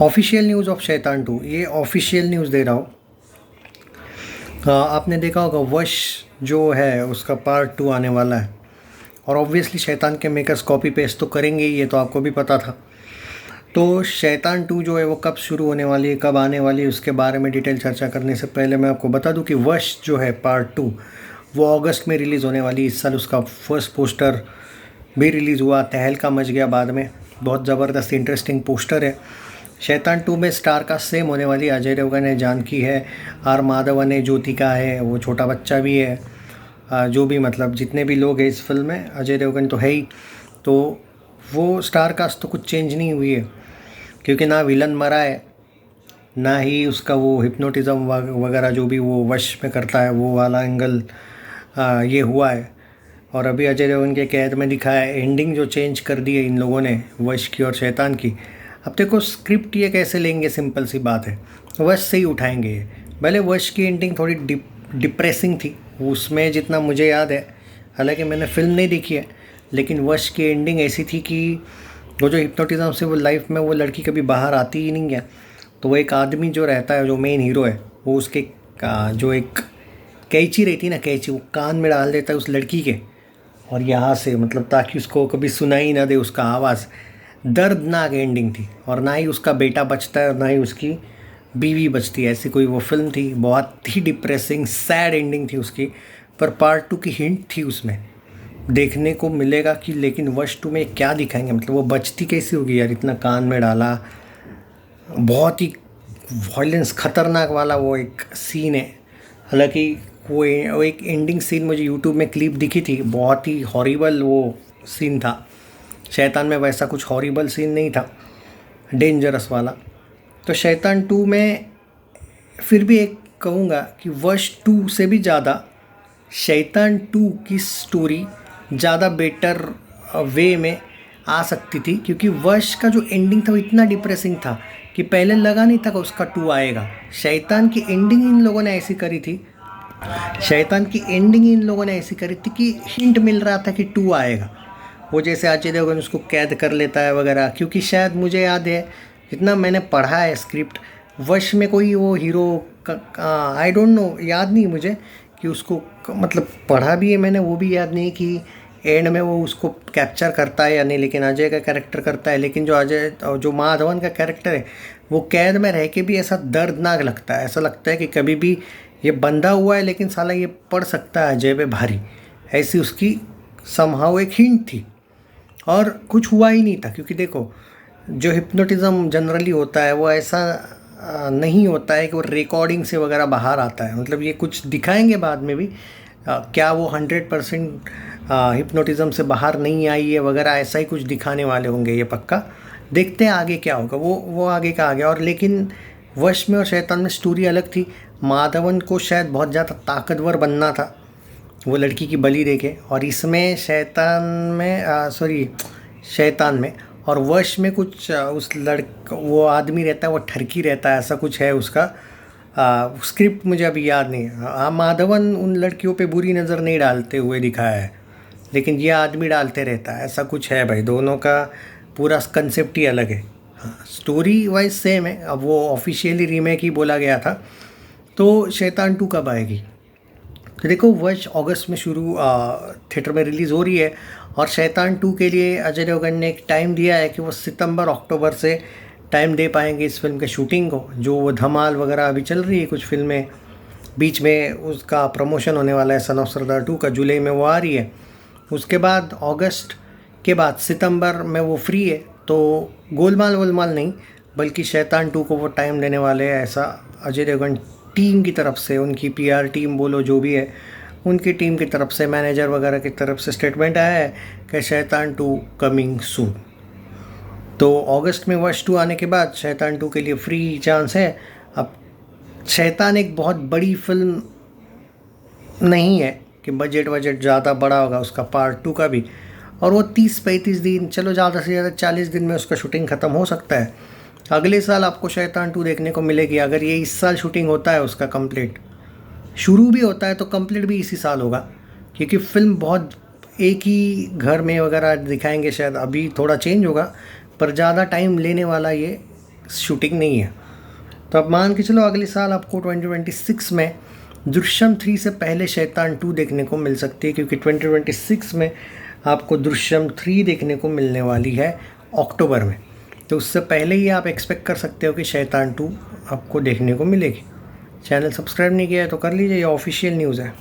Official news of शैतान 2, ये official news दे रहा हूँ। आपने देखा होगा वश जो है उसका पार्ट 2 आने वाला है, और ऑब्वियसली शैतान के मेकर्स कॉपी पेस्ट तो करेंगे ही, ये तो आपको भी पता था। तो शैतान 2 जो है वो कब शुरू होने वाली है, कब आने वाली है, उसके बारे में डिटेल चर्चा करने से पहले मैं आपको बता दूं कि वश जो है पार्ट 2 वो अगस्त में रिलीज़ होने वाली है। इस साल उसका फर्स्ट पोस्टर भी रिलीज़ हुआ, तहलका मच गया बाद में। बहुत ज़बरदस्त इंटरेस्टिंग पोस्टर है। शैतान 2 में स्टार कास्ट सेम होने वाली। अजय देवगन है, जानकी है, आर माधवन है, ज्योतिका है, वो छोटा बच्चा भी है। जो भी मतलब जितने भी लोग हैं इस फिल्म में, अजय देवगन तो है ही। तो वो स्टार कास्ट तो कुछ चेंज नहीं हुई है, क्योंकि ना विलन मरा है, ना ही उसका वो हिप्नोटिज़म वगैरह जो भी वो वश में करता है वो वाला एंगल ये हुआ है। और अभी अजय देवगन के कैद में दिखाया है। एंडिंग जो चेंज कर दी है इन लोगों ने वश की और शैतान की। अब देखो स्क्रिप्ट ये कैसे लेंगे, सिंपल सी बात है, वश से ही उठाएंगे ये। भले वश की एंडिंग थोड़ी डिप्रेसिंग थी उसमें, जितना मुझे याद है, हालांकि मैंने फिल्म नहीं देखी है, लेकिन वश की एंडिंग ऐसी थी कि वो जो हिप्नोटिज़म से वो लाइफ में वो लड़की कभी बाहर आती ही नहीं है। तो वो एक आदमी जो रहता है, जो मेन हीरो है, वो उसके जो एक कैंची रहती है ना, कैंची, वो कान में डाल देता है उस लड़की के, और यहाँ से मतलब ताकि उसको कभी सुनाई ना दे उसका आवाज़। दर्दनाक एंडिंग थी, और ना ही उसका बेटा बचता है और ना ही उसकी बीवी बचती है, ऐसी कोई वो फिल्म थी। बहुत ही डिप्रेसिंग सैड एंडिंग थी उसकी, पर पार्ट 2 की हिंट थी उसमें, देखने को मिलेगा कि लेकिन वश 2 में क्या दिखाएंगे, मतलब वो बचती कैसी होगी यार, इतना कान में डाला। बहुत ही वॉयलेंस खतरनाक वाला वो एक सीन है। हालांकि वो एक एंडिंग सीन मुझे यूट्यूब में क्लिप दिखी थी, बहुत ही हॉरिबल वो सीन था। शैतान में वैसा कुछ हॉरिबल सीन नहीं था, डेंजरस वाला। तो शैतान 2 में फिर भी एक कहूँगा कि वश 2 से भी ज़्यादा शैतान 2 की स्टोरी ज़्यादा बेटर वे में आ सकती थी, क्योंकि वश का जो एंडिंग था वो इतना डिप्रेसिंग था कि पहले लगा नहीं था कि उसका 2 आएगा। शैतान की एंडिंग इन लोगों ने ऐसी करी थी, शैतान की एंडिंग इन लोगों ने ऐसी करी थी कि हिंट मिल रहा था कि 2 आएगा। वो जैसे अजय देवगन उसको कैद कर लेता है वगैरह, क्योंकि शायद मुझे याद है, जितना मैंने पढ़ा है स्क्रिप्ट, वश में कोई वो हीरो का आई डोंट नो, याद नहीं मुझे कि उसको मतलब पढ़ा भी है मैंने, वो भी याद नहीं कि एंड में वो उसको कैप्चर करता है या नहीं, लेकिन अजय का कैरेक्टर करता है। लेकिन जो माधवन का कैरेक्टर है, वो कैद में रह के भी ऐसा दर्दनाक लगता है, ऐसा लगता है कि कभी भी ये बंधा हुआ है लेकिन साला ये पड़ सकता है अजय पे भारी, ऐसी उसकी समहाउ एक हिंट थी। और कुछ हुआ ही नहीं था, क्योंकि देखो जो हिप्नोटिज़म जनरली होता है वो ऐसा नहीं होता है कि वो रिकॉर्डिंग से वगैरह बाहर आता है। मतलब ये कुछ दिखाएंगे बाद में भी, क्या वो 100% हिप्नोटिज़म से बाहर नहीं आई है वगैरह, ऐसा ही कुछ दिखाने वाले होंगे ये पक्का। देखते हैं आगे क्या होगा, वो आगे का आगे। और लेकिन वश में और शैतान में स्टोरी अलग थी। माधवन को शायद बहुत ज़्यादा ताकतवर बनना था वो लड़की की बलि देके, और इसमें शैतान में और वश में कुछ वो आदमी रहता है, वो ठरकी रहता है, ऐसा कुछ है उसका। स्क्रिप्ट मुझे अभी याद नहीं है। हाँ, माधवन उन लड़कियों पे बुरी नज़र नहीं डालते हुए दिखाया है, लेकिन ये आदमी डालते रहता है, ऐसा कुछ है भाई। दोनों का पूरा कंसेप्ट ही अलग है। हाँ, स्टोरी वाइज सेम है। अब वो ऑफिशियली रीमेक ही बोला गया था। तो शैतान 2 कब आएगी? तो देखो वश अगस्त में शुरू थिएटर में रिलीज़ हो रही है, और शैतान 2 के लिए अजय देवगन ने एक टाइम दिया है कि वो सितंबर अक्टूबर से टाइम दे पाएंगे इस फिल्म के शूटिंग को। जो वो धमाल वगैरह अभी चल रही है कुछ फिल्में, बीच में उसका प्रमोशन होने वाला है सन ऑफ सरदार 2 का, जुलाई में वो आ रही है। उसके बाद अगस्त के बाद सितंबर में वो फ्री है। तो गोलमाल वोलमाल नहीं, बल्कि शैतान 2 को वो टाइम देने वाले हैं, ऐसा अजय देवगन टीम की तरफ से, उनकी पीआर टीम बोलो जो भी है, उनकी टीम की तरफ से, मैनेजर वगैरह की तरफ से स्टेटमेंट आया है कि शैतान 2 कमिंग सून। तो अगस्त में वश 2 आने के बाद शैतान 2 के लिए फ्री चांस है। अब शैतान एक बहुत बड़ी फिल्म नहीं है कि बजट ज़्यादा बड़ा होगा उसका पार्ट 2 का भी, और वो 30-35 दिन, चलो ज़्यादा से ज़्यादा 40 दिन में उसका शूटिंग ख़त्म हो सकता है। अगले साल आपको शैतान 2 देखने को मिलेगी, अगर ये इस साल शूटिंग होता है उसका कंप्लीट, शुरू भी होता है तो कंप्लीट भी इसी साल होगा, क्योंकि फिल्म बहुत एक ही घर में वगैरह दिखाएंगे। शायद अभी थोड़ा चेंज होगा, पर ज़्यादा टाइम लेने वाला ये शूटिंग नहीं है। तो अब मान के चलो अगले साल आपको 2026 में दृश्यम 3 से पहले शैतान 2 देखने को मिल सकती है, क्योंकि 2026 में आपको दृश्यम 3 देखने को मिलने वाली है अक्टूबर में। तो उससे पहले ही आप एक्सपेक्ट कर सकते हो कि शैतान 2 आपको देखने को मिलेगी। चैनल सब्सक्राइब नहीं किया है तो कर लीजिए, ये ऑफिशियल न्यूज़ है।